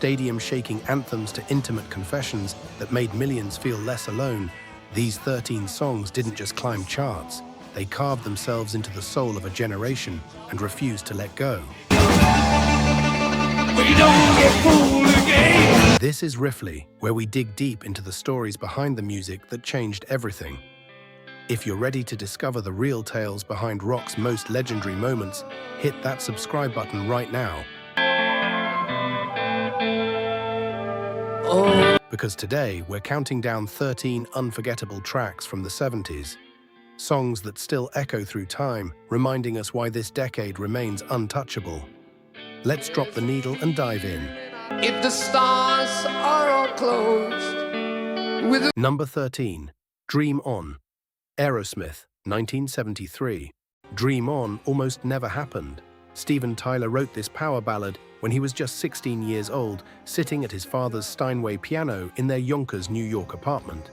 stadium-shaking anthems to intimate confessions that made millions feel less alone, these 13 songs didn't just climb charts, they carved themselves into the soul of a generation and refused to let go. We don't get fooled again. This is Riffly, where we dig deep into the stories behind the music that changed everything. If you're ready to discover the real tales behind rock's most legendary moments, hit that subscribe button right now. Because today, we're counting down 13 unforgettable tracks from the 70s. Songs that still echo through time, reminding us why this decade remains untouchable. Let's drop the needle and dive in. If the stars are all closed with Number 13, Dream On. Aerosmith, 1973. Dream On almost never happened. Steven Tyler wrote this power ballad when he was just 16 years old, sitting at his father's Steinway piano in their Yonkers, New York apartment.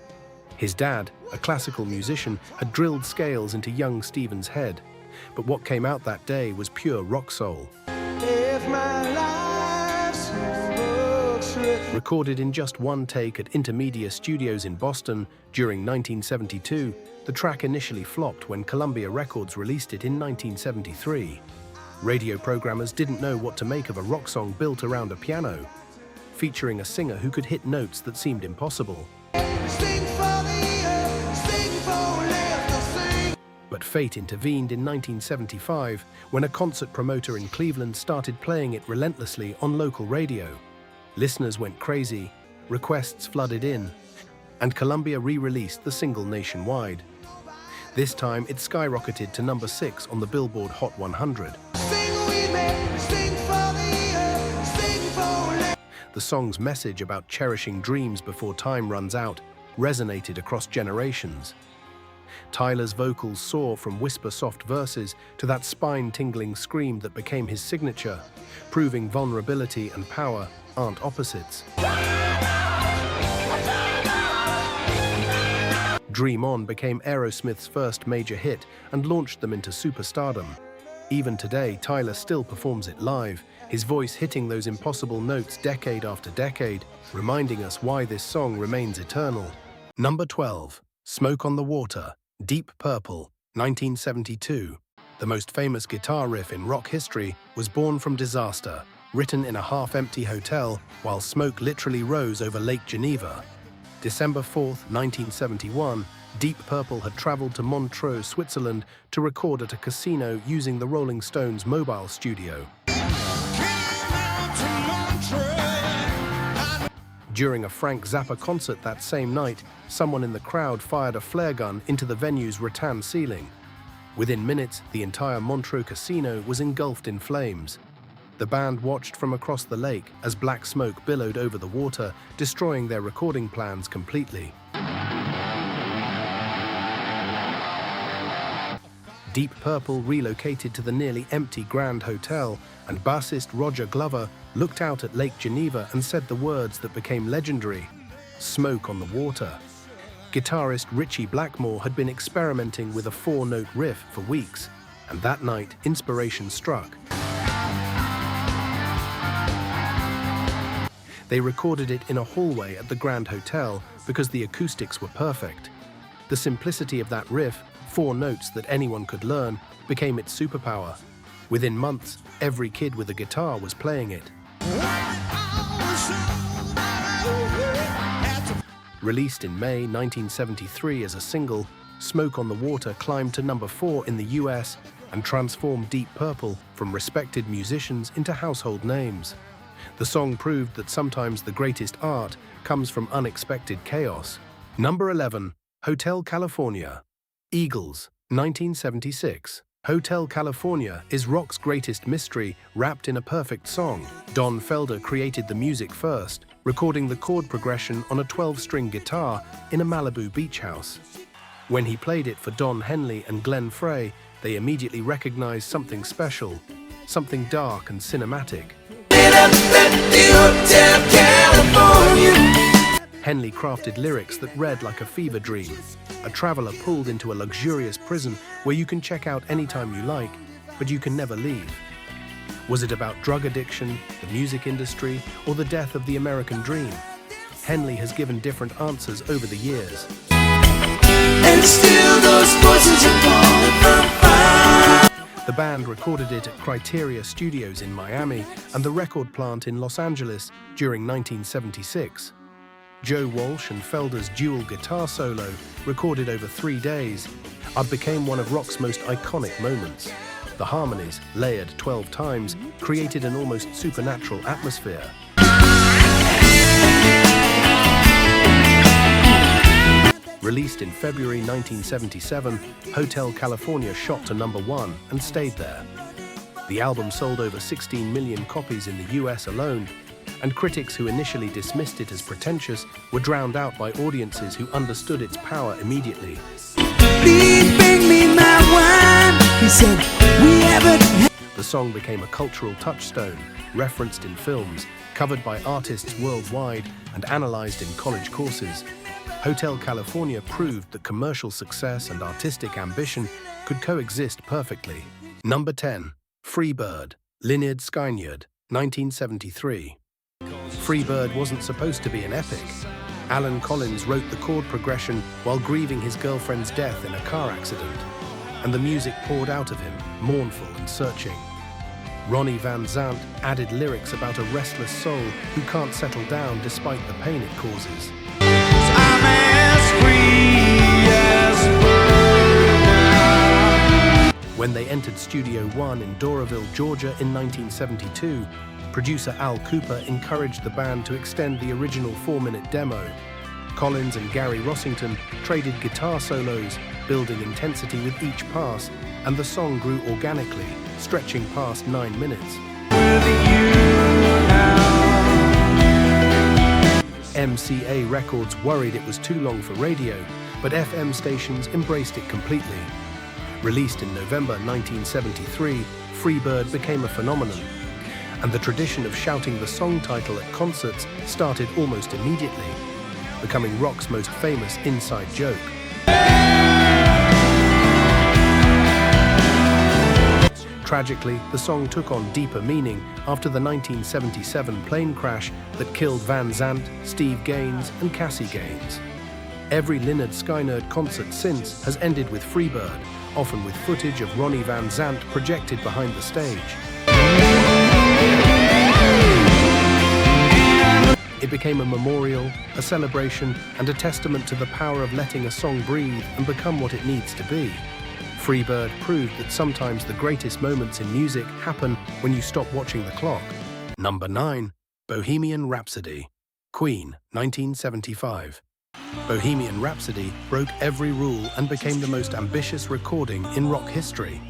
His dad, a classical musician, had drilled scales into young Steven's head, but what came out that day was pure rock soul. Recorded in just one take at Intermedia Studios in Boston during 1972, the track initially flopped when Columbia Records released it in 1973. Radio programmers didn't know what to make of a rock song built around a piano, featuring a singer who could hit notes that seemed impossible. But fate intervened in 1975 when a concert promoter in Cleveland started playing it relentlessly on local radio. Listeners went crazy, requests flooded in, and Columbia re-released the single nationwide. This time, it skyrocketed to number 6 on the Billboard Hot 100. The song's message about cherishing dreams before time runs out resonated across generations. Tyler's vocals soar from whisper-soft verses to that spine-tingling scream that became his signature, proving vulnerability and power aren't opposites. Dream On became Aerosmith's first major hit and launched them into superstardom. Even today, Tyler still performs it live, his voice hitting those impossible notes decade after decade, reminding us why this song remains eternal. Number 12, Smoke on the Water. Deep Purple, 1972. The most famous guitar riff in rock history was born from disaster, written in a half-empty hotel while smoke literally rose over Lake Geneva. December 4, 1971, Deep Purple had traveled to Montreux, Switzerland to record at a casino using the Rolling Stones' mobile studio. During a Frank Zappa concert that same night, someone in the crowd fired a flare gun into the venue's rattan ceiling. Within minutes, the entire Montreux casino was engulfed in flames. The band watched from across the lake as black smoke billowed over the water, destroying their recording plans completely. Deep Purple relocated to the nearly empty Grand Hotel, and bassist Roger Glover looked out at Lake Geneva and said the words that became legendary: "Smoke on the water." Guitarist Ritchie Blackmore had been experimenting with a 4-note riff for weeks, and that night, inspiration struck. They recorded it in a hallway at the Grand Hotel because the acoustics were perfect. The simplicity of that riff, 4 notes that anyone could learn, became its superpower. Within months, every kid with a guitar was playing it. Released in May 1973 as a single, Smoke on the Water climbed to number 4 in the US and transformed Deep Purple from respected musicians into household names. The song proved that sometimes the greatest art comes from unexpected chaos. Number 11, Hotel California. Eagles, 1976. Hotel California is rock's greatest mystery wrapped in a perfect song. Don Felder created the music first, recording the chord progression on a 12-string guitar in a Malibu beach house. When he played it for Don Henley and Glenn Frey, they immediately recognized something special, something dark and cinematic. Henley crafted lyrics that read like a fever dream, a traveler pulled into a luxurious prison where you can check out anytime you like, but you can never leave. Was it about drug addiction, the music industry, or the death of the American dream? Henley has given different answers over the years. And still those voices are calling from far. The band recorded it at Criteria Studios in Miami and the record plant in Los Angeles during 1976. Joe Walsh and Felder's dual guitar solo, recorded over 3 days, became one of rock's most iconic moments. The harmonies, layered 12 times, created an almost supernatural atmosphere. Released in February 1977, Hotel California shot to #1 and stayed there. The album sold over 16 million copies in the US alone, and critics who initially dismissed it as pretentious were drowned out by audiences who understood its power immediately. Please bring me my wine, he said, we haven't. The song became a cultural touchstone, referenced in films, covered by artists worldwide, and analyzed in college courses. Hotel California proved that commercial success and artistic ambition could coexist perfectly. Number 10. Freebird, Lynyrd Skynyrd, 1973. Freebird wasn't supposed to be an epic. Alan Collins wrote the chord progression while grieving his girlfriend's death in a car accident, and the music poured out of him, mournful and searching. Ronnie Van Zant added lyrics about a restless soul who can't settle down despite the pain it causes. I'm as free as a bird now. When they entered Studio One in Doraville, Georgia in 1972, producer Al Cooper encouraged the band to extend the original 4-minute demo. Collins and Gary Rossington traded guitar solos, building intensity with each pass, and the song grew organically, stretching past 9 minutes. With you now. MCA Records worried it was too long for radio, but FM stations embraced it completely. Released in November 1973, Freebird became a phenomenon, and the tradition of shouting the song title at concerts started almost immediately, becoming rock's most famous inside joke. Tragically, the song took on deeper meaning after the 1977 plane crash that killed Van Zant, Steve Gaines, and Cassie Gaines. Every Lynyrd Skynyrd concert since has ended with Freebird, often with footage of Ronnie Van Zant projected behind the stage. It became a memorial, a celebration, and a testament to the power of letting a song breathe and become what it needs to be. Freebird proved that sometimes the greatest moments in music happen when you stop watching the clock. Number 9. Bohemian Rhapsody, Queen, 1975. Bohemian Rhapsody broke every rule and became the most ambitious recording in rock history.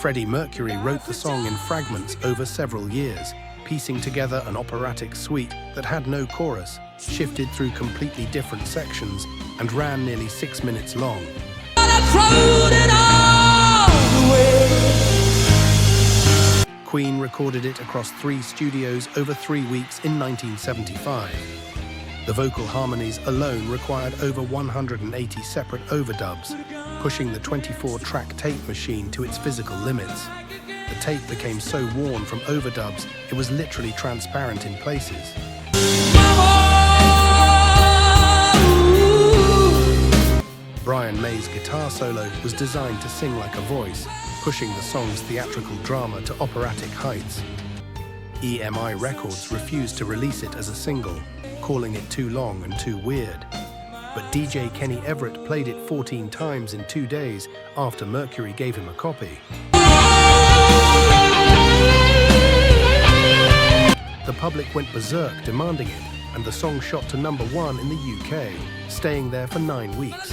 Freddie Mercury wrote the song in fragments over several years, piecing together an operatic suite that had no chorus, shifted through completely different sections, and ran nearly 6 minutes long. Queen recorded it across 3 studios over 3 weeks in 1975. The vocal harmonies alone required over 180 separate overdubs, pushing the 24-track tape machine to its physical limits. The tape became so worn from overdubs, it was literally transparent in places. Brian May's guitar solo was designed to sing like a voice, pushing the song's theatrical drama to operatic heights. EMI Records refused to release it as a single, calling it too long and too weird. But DJ Kenny Everett played it 14 times in 2 days after Mercury gave him a copy. The public went berserk demanding it, and the song shot to #1 in the UK, staying there for 9 weeks.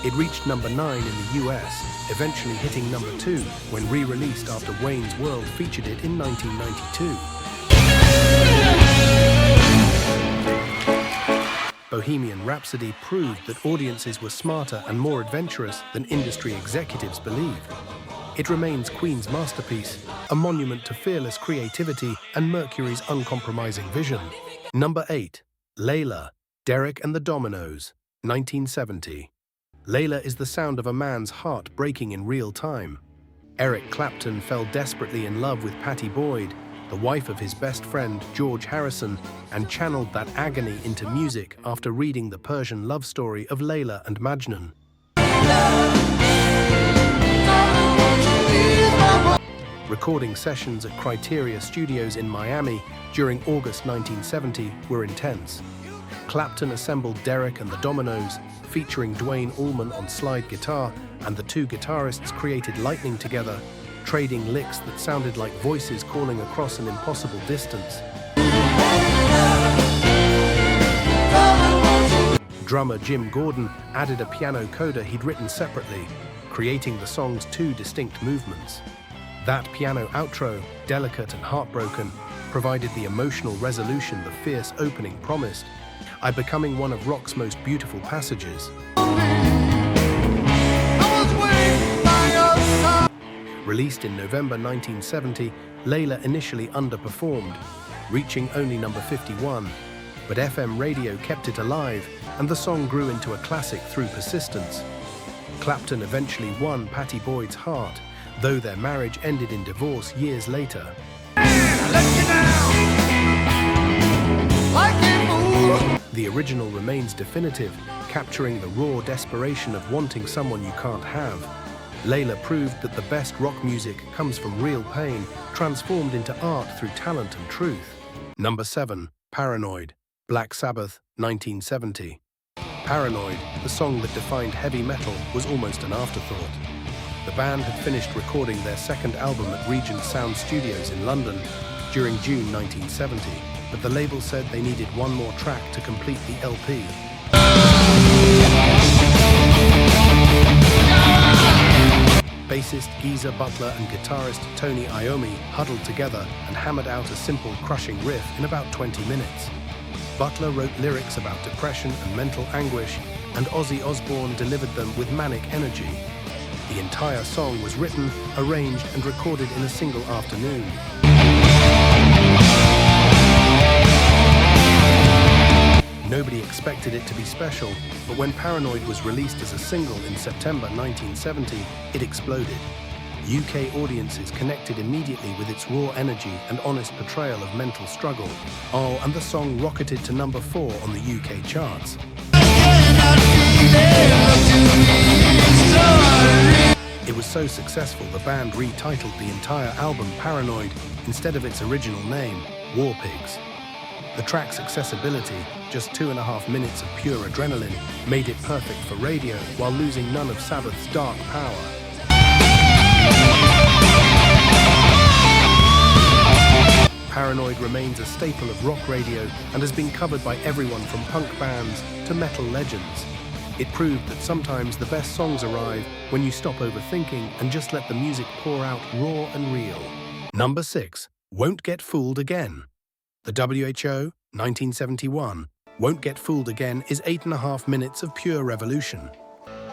It reached number 9 in the US, eventually hitting number 2 when re-released after Wayne's World featured it in 1992. Bohemian Rhapsody proved that audiences were smarter and more adventurous than industry executives believed. It remains Queen's masterpiece, a monument to fearless creativity and Mercury's uncompromising vision. Number 8. Layla, Derek and the Dominoes, 1970. Layla is the sound of a man's heart breaking in real time. Eric Clapton fell desperately in love with Pattie Boyd, the wife of his best friend George Harrison, and channeled that agony into music after reading the Persian love story of Layla and Majnun. Recording sessions at Criteria Studios in Miami during August 1970 were intense. Clapton assembled Derek and the Dominoes, featuring Duane Allman on slide guitar, and the two guitarists created lightning together, trading licks that sounded like voices calling across an impossible distance. Drummer Jim Gordon added a piano coda he'd written separately, creating the song's two distinct movements. That piano outro, delicate and heartbroken, provided the emotional resolution the fierce opening promised, I becoming one of rock's most beautiful passages. Released in November 1970, Layla initially underperformed, reaching only number 51, but FM radio kept it alive, and the song grew into a classic through persistence. Clapton eventually won Pattie Boyd's heart, though their marriage ended in divorce years later. The original remains definitive, capturing the raw desperation of wanting someone you can't have. Layla proved that the best rock music comes from real pain, transformed into art through talent and truth. Number 7. Paranoid, Black Sabbath, 1970. Paranoid, the song that defined heavy metal, was almost an afterthought. The band had finished recording their second album at Regent Sound Studios in London during June 1970, but the label said they needed one more track to complete the LP. Bassist Geezer Butler and guitarist Tony Iommi huddled together and hammered out a simple, crushing riff in about 20 minutes. Butler wrote lyrics about depression and mental anguish, and Ozzy Osbourne delivered them with manic energy. The entire song was written, arranged, and recorded in a single afternoon. Nobody expected it to be special, but when Paranoid was released as a single in September 1970, it exploded. UK audiences connected immediately with its raw energy and honest portrayal of mental struggle. Oh, and the song rocketed to number 4 on the UK charts. It was so successful the band retitled the entire album Paranoid instead of its original name, War Pigs. The track's accessibility, just 2.5 minutes of pure adrenaline, made it perfect for radio while losing none of Sabbath's dark power. Paranoid remains a staple of rock radio and has been covered by everyone from punk bands to metal legends. It proved that sometimes the best songs arrive when you stop overthinking and just let the music pour out raw and real. Number 6. Won't Get Fooled Again. The WHO, 1971. Won't Get Fooled Again is 8.5 minutes of pure revolution.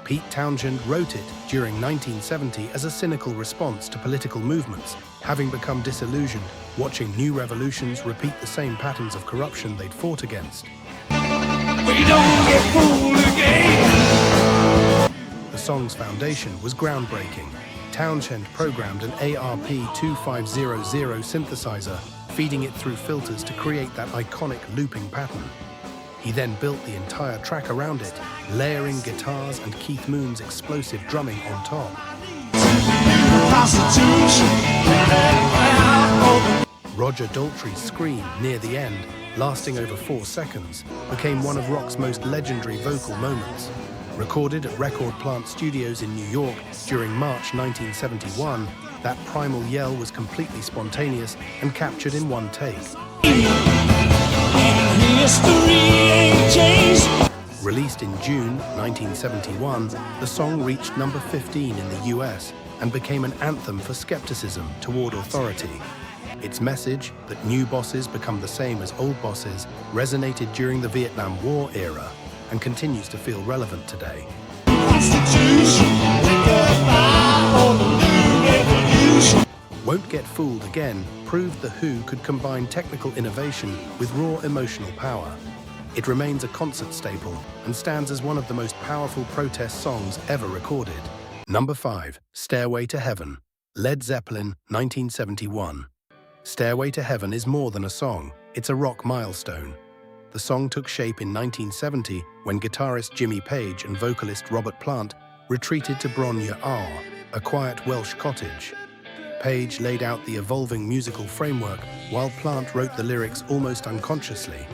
Pete Townshend wrote it during 1970 as a cynical response to political movements, having become disillusioned, watching new revolutions repeat the same patterns of corruption they'd fought against. We don't get fooled again. The song's foundation was groundbreaking. Townshend programmed an ARP-2500 synthesizer, feeding it through filters to create that iconic looping pattern. He then built the entire track around it, layering guitars and Keith Moon's explosive drumming on top. Roger Daltrey's scream near the end, lasting over 4 seconds, became one of rock's most legendary vocal moments. Recorded at Record Plant Studios in New York during March 1971, that primal yell was completely spontaneous and captured in one take. Released in June 1971, the song reached number 15 in the US and became an anthem for skepticism toward authority. Its message, that new bosses become the same as old bosses, resonated during the Vietnam War era and continues to feel relevant today. Won't Get Fooled Again proved The Who could combine technical innovation with raw emotional power. It remains a concert staple and stands as one of the most powerful protest songs ever recorded. Number 5. Stairway to Heaven. Led Zeppelin, 1971. Stairway to Heaven is more than a song, it's a rock milestone. The song took shape in 1970 when guitarist Jimmy Page and vocalist Robert Plant retreated to Bron-yr Aur, a quiet Welsh cottage. Page laid out the evolving musical framework, while Plant wrote the lyrics almost unconsciously.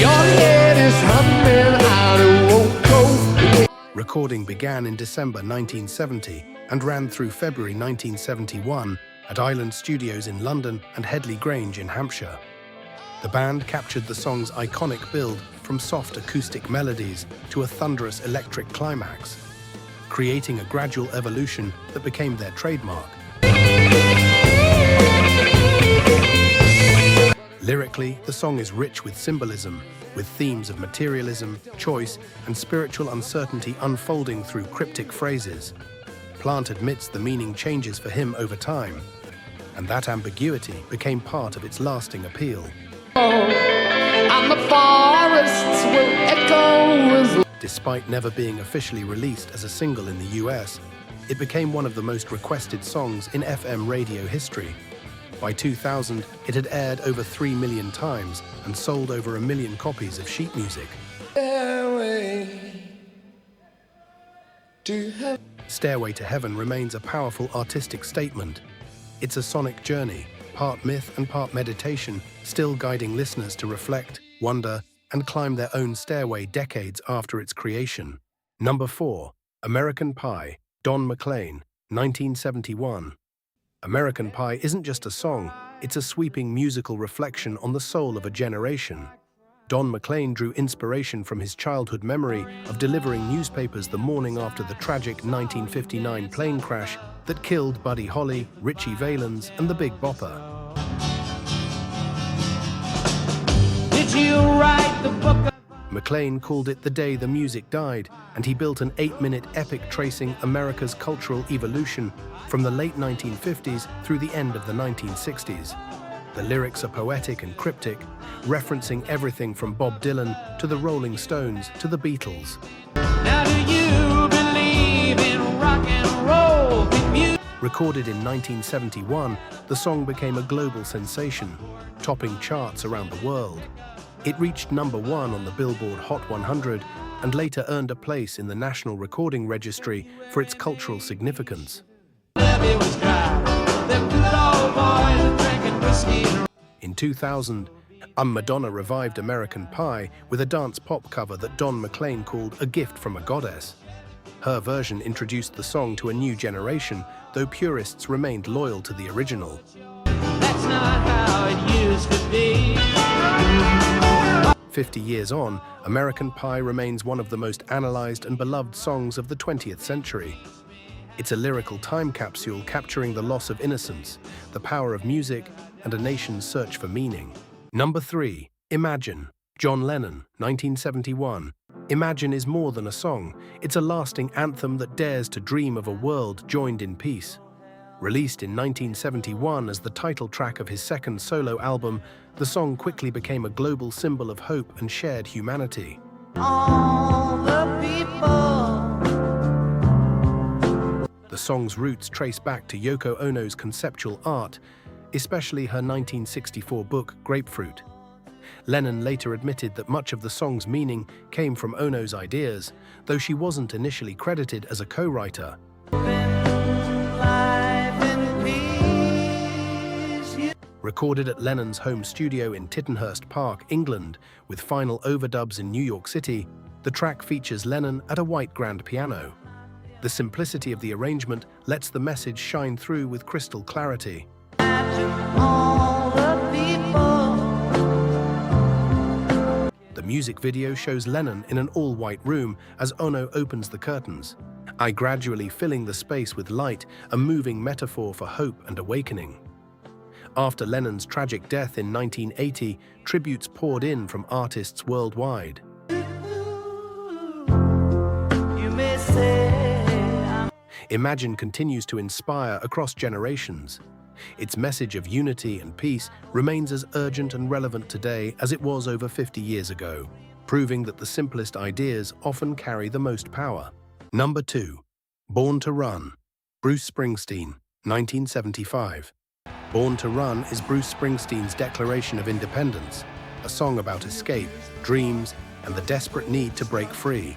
Your head is humming out, it won't go. Recording began in December 1970 and ran through February 1971 at Island Studios in London and Headley Grange in Hampshire. The band captured the song's iconic build from soft acoustic melodies to a thunderous electric climax, creating a gradual evolution that became their trademark. Lyrically, the song is rich with symbolism, with themes of materialism, choice, and spiritual uncertainty unfolding through cryptic phrases. Plant admits the meaning changes for him over time, and that ambiguity became part of its lasting appeal. And the forests will echo. Despite never being officially released as a single in the US, it became one of the most requested songs in FM radio history. By 2000, it had aired over 3 million times and sold over 1 million copies of sheet music. Stairway to Heaven remains a powerful artistic statement. It's a sonic journey, part myth and part meditation, still guiding listeners to reflect, wonder, and climb their own stairway decades after its creation. Number 4. American Pie, Don McLean, 1971. American Pie isn't just a song, it's a sweeping musical reflection on the soul of a generation. Don McLean drew inspiration from his childhood memory of delivering newspapers the morning after the tragic 1959 plane crash that killed Buddy Holly, Richie Valens, and the Big Bopper. Did you write the book? McLean called it The Day the Music Died, and he built an 8-minute epic tracing America's cultural evolution from the late 1950s through the end of the 1960s. The lyrics are poetic and cryptic, referencing everything from Bob Dylan to the Rolling Stones to the Beatles. Now do you believe in rock and roll? Recorded in 1971, the song became a global sensation, topping charts around the world. It reached number 1 on the Billboard Hot 100 and later earned a place in the National Recording Registry for its cultural significance. In 2000, Madonna revived American Pie with a dance pop cover that Don McLean called A Gift from a Goddess. Her version introduced the song to a new generation, though purists remained loyal to the original. That's not how it used to be. 50 years on, American Pie remains one of the most analyzed and beloved songs of the 20th century. It's a lyrical time capsule capturing the loss of innocence, the power of music, and a nation's search for meaning. Number 3. Imagine, John Lennon, 1971. Imagine is more than a song, it's a lasting anthem that dares to dream of a world joined in peace. Released in 1971 as the title track of his second solo album, the song quickly became a global symbol of hope and shared humanity. All the people. The song's roots trace back to Yoko Ono's conceptual art, especially her 1964 book, Grapefruit. Lennon later admitted that much of the song's meaning came from Ono's ideas, though she wasn't initially credited as a co-writer. Recorded at Lennon's home studio in Tittenhurst Park, England, with final overdubs in New York City, the track features Lennon at a white grand piano. The simplicity of the arrangement lets the message shine through with crystal clarity. All the people. The music video shows Lennon in an all-white room as Ono opens the curtains, gradually filling the space with light, a moving metaphor for hope and awakening. After Lennon's tragic death in 1980, tributes poured in from artists worldwide. You may say Imagine continues to inspire across generations. Its message of unity and peace remains as urgent and relevant today as it was over 50 years ago, proving that the simplest ideas often carry the most power. Number 2. Born to Run, Bruce Springsteen, 1975. Born to Run is Bruce Springsteen's declaration of independence, a song about escape, dreams, and the desperate need to break free.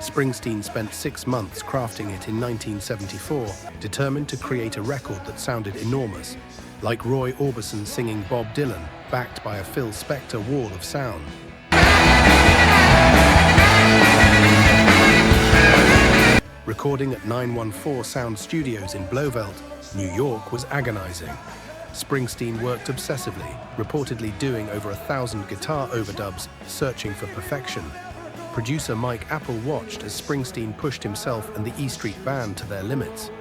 Springsteen spent 6 months crafting it in 1974, determined to create a record that sounded enormous, like Roy Orbison singing Bob Dylan, backed by a Phil Spector wall of sound. Recording at 914 Sound Studios in Blauvelt, New York was agonizing. Springsteen worked obsessively, reportedly doing over 1,000 guitar overdubs, searching for perfection. Producer Mike Apple watched as Springsteen pushed himself and the E Street Band to their limits.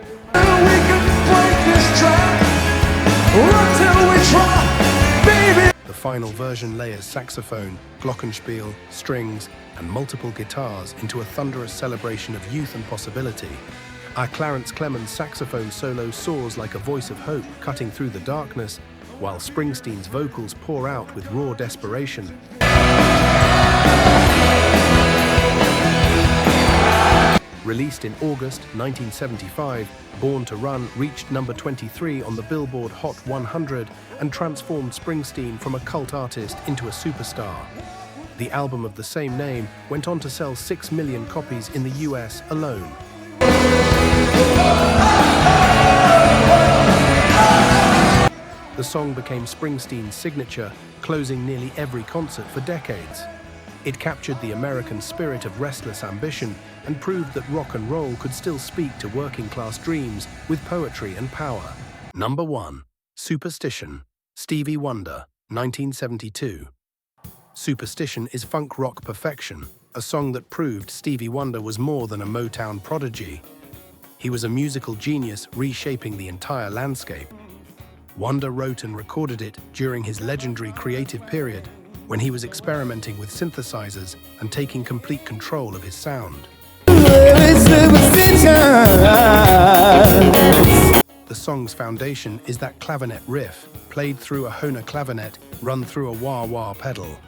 The final version layers saxophone, glockenspiel, strings, and multiple guitars into a thunderous celebration of youth and possibility. Our Clarence Clemons saxophone solo soars like a voice of hope cutting through the darkness, while Springsteen's vocals pour out with raw desperation. Released in August 1975, Born to Run reached number 23 on the Billboard Hot 100 and transformed Springsteen from a cult artist into a superstar. The album of the same name went on to sell 6 million copies in the US alone. The song became Springsteen's signature, closing nearly every concert for decades. It captured the American spirit of restless ambition and proved that rock and roll could still speak to working-class dreams with poetry and power. Number 1. Superstition, Stevie Wonder, 1972. Superstition is funk rock perfection, a song that proved Stevie Wonder was more than a Motown prodigy. He was a musical genius reshaping the entire landscape. Wonder wrote and recorded it during his legendary creative period, when he was experimenting with synthesizers and taking complete control of his sound. The song's foundation is that clavinet riff, played through a Hohner clavinet, run through a wah-wah pedal.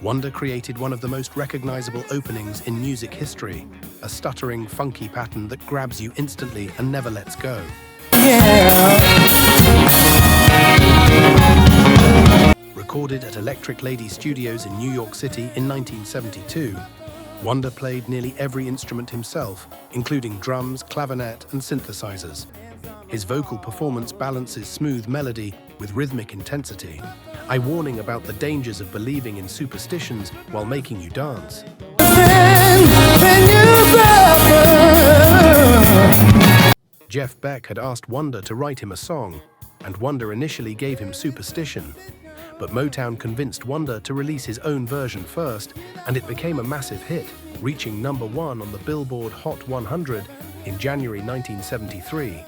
Wonder created one of the most recognizable openings in music history, a stuttering, funky pattern that grabs you instantly and never lets go. Recorded at Electric Lady Studios in New York City in 1972, Wonder played nearly every instrument himself, including drums, clavinet, and synthesizers. His vocal performance balances smooth melody with rhythmic intensity, a warning about the dangers of believing in superstitions while making you dance. Jeff Beck had asked Wonder to write him a song, and Wonder initially gave him Superstition. But Motown convinced Wonder to release his own version first, and it became a massive hit, reaching number 1 on the Billboard Hot 100 in January 1973.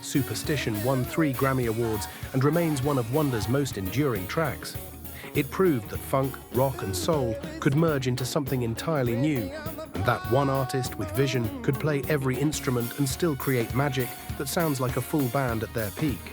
Superstition won 3 Grammy Awards and remains one of Wonder's most enduring tracks. It proved that funk, rock, and soul could merge into something entirely new, and that one artist with vision could play every instrument and still create magic that sounds like a full band at their peak.